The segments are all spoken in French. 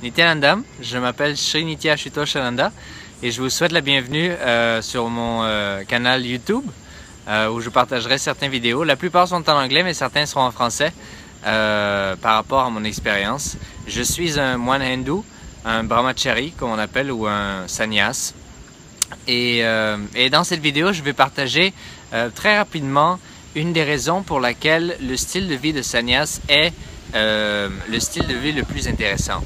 Nityanandam, je m'appelle Sri Nitya Ashutoshananda et je vous souhaite la bienvenue sur mon canal YouTube où je partagerai certaines vidéos. La plupart sont en anglais mais certains seront en français par rapport à mon expérience. Je suis un moine hindou, un brahmachari comme on appelle ou un sannyas. Et dans cette vidéo, je vais partager très rapidement une des raisons pour laquelle le style de vie de sannyas est le style de vie le plus intéressant.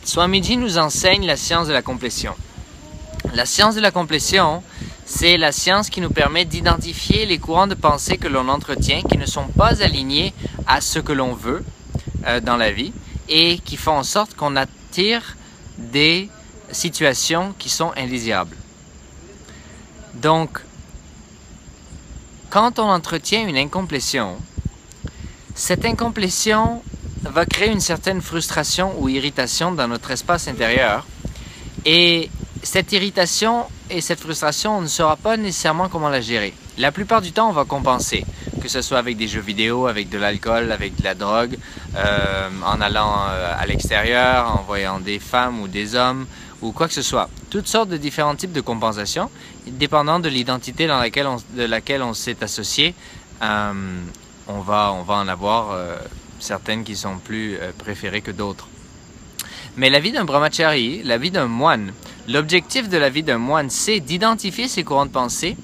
Swamiji nous enseigne la science de la complétion. La science de la complétion, c'est la science qui nous permet d'identifier les courants de pensée que l'on entretient, qui ne sont pas alignés à ce que l'on veut dans la vie et qui font en sorte qu'on attire des situations qui sont indésirables. Donc, quand on entretient une incomplétion, cette incomplétion va créer une certaine frustration ou irritation dans notre espace intérieur. Et cette irritation et cette frustration, on ne saura pas nécessairement comment la gérer. La plupart du temps, on va compenser, que ce soit avec des jeux vidéo, avec de l'alcool, avec de la drogue, en allant à l'extérieur, en voyant des femmes ou des hommes, ou quoi que ce soit. Toutes sortes de différents types de compensations, dépendant de l'identité de laquelle on s'est associé. On va en avoir certaines qui sont plus préférées que d'autres. Mais la vie d'un brahmachari, la vie d'un moine, l'objectif de la vie d'un moine, c'est d'identifier ses courants de pensée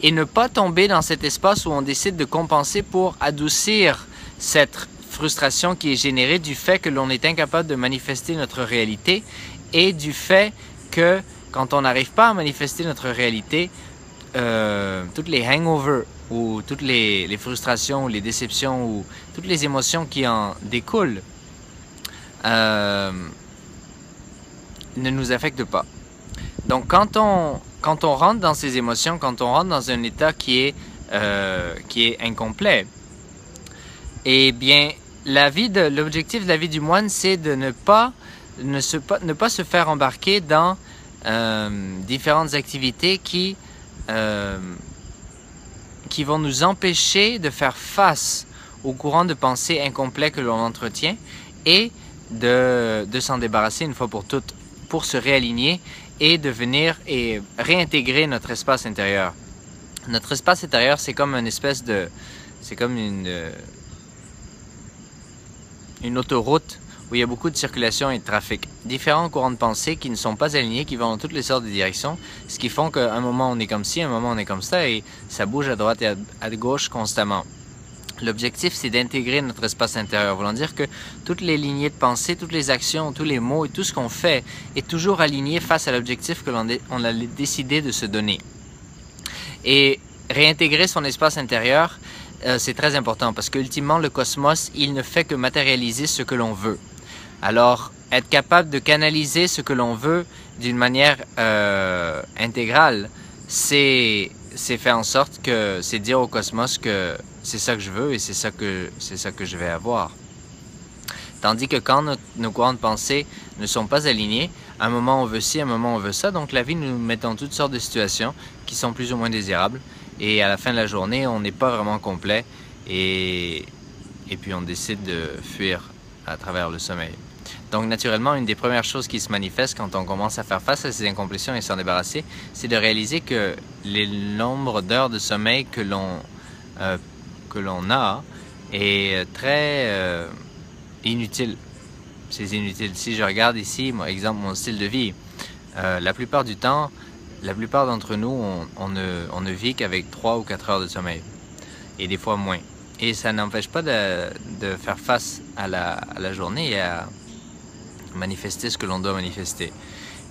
et ne pas tomber dans cet espace où on décide de compenser pour adoucir cette frustration qui est générée du fait que l'on est incapable de manifester notre réalité et du fait que quand on n'arrive pas à manifester notre réalité, toutes les hangovers ou toutes les frustrations ou les déceptions ou toutes les émotions qui en découlent ne nous affectent pas. Donc quand on rentre dans ces émotions, quand on rentre dans un état qui est incomplet, eh bien l'objectif de la vie du moine, c'est de ne pas se faire embarquer dans différentes activités qui vont nous empêcher de faire face au courant de pensée incomplet que l'on entretient et de s'en débarrasser une fois pour toutes, pour se réaligner et de venir et réintégrer notre espace intérieur. Notre espace intérieur, c'est comme une autoroute où il y a beaucoup de circulation et de trafic. Différents courants de pensée qui ne sont pas alignés, qui vont dans toutes les sortes de directions, ce qui font qu'à un moment on est comme ci, à un moment on est comme ça, et ça bouge à droite et à gauche constamment. L'objectif, c'est d'intégrer notre espace intérieur, voulant dire que toutes les lignées de pensée, toutes les actions, tous les mots et tout ce qu'on fait est toujours aligné face à l'objectif que l'on a décidé de se donner. Et réintégrer son espace intérieur, c'est très important parce qu'ultimement, le cosmos, il ne fait que matérialiser ce que l'on veut. Alors, être capable de canaliser ce que l'on veut d'une manière intégrale, c'est faire en sorte que c'est dire au cosmos que c'est ça que je veux et c'est ça que je vais avoir. Tandis que quand nos courants de pensée ne sont pas alignés, à un moment on veut ci, à un moment on veut ça, donc la vie nous met dans toutes sortes de situations qui sont plus ou moins désirables et à la fin de la journée, on n'est pas vraiment complet et puis on décide de fuir à travers le sommeil. Donc naturellement, une des premières choses qui se manifeste quand on commence à faire face à ces incomplétions et s'en débarrasser, c'est de réaliser que le nombre d'heures de sommeil que l'on a est très inutile. C'est inutile. Si je regarde ici, par exemple, mon style de vie, la plupart du temps, la plupart d'entre nous, on ne vit qu'avec 3 ou 4 heures de sommeil, et des fois moins. Et ça n'empêche pas de faire face à la journée et à manifester ce que l'on doit manifester.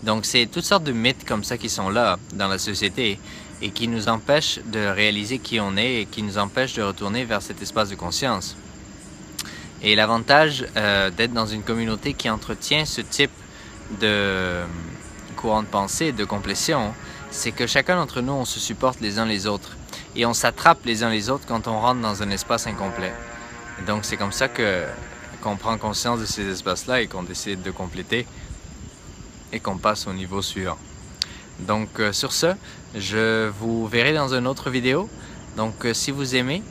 Donc c'est toutes sortes de mythes comme ça qui sont là dans la société et qui nous empêchent de réaliser qui on est et qui nous empêchent de retourner vers cet espace de conscience. Et l'avantage d'être dans une communauté qui entretient ce type de courant de pensée, de complétion, c'est que chacun d'entre nous, on se supporte les uns les autres et on s'attrape les uns les autres quand on rentre dans un espace incomplet. Et donc c'est comme ça qu'on prend conscience de ces espaces-là et qu'on décide de compléter et qu'on passe au niveau suivant. Donc sur ce, je vous verrai dans une autre vidéo. Donc si vous aimez,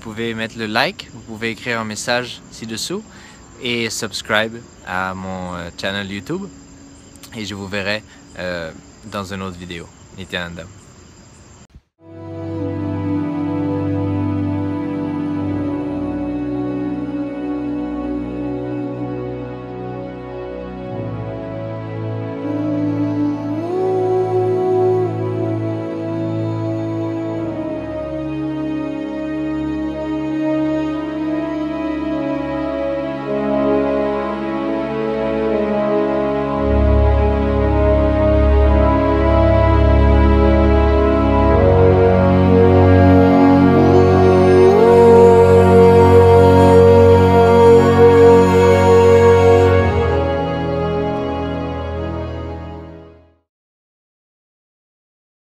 pouvez mettre le like, vous pouvez écrire un message ci-dessous et subscribe à mon channel YouTube. Et je vous verrai dans une autre vidéo. Nityananda.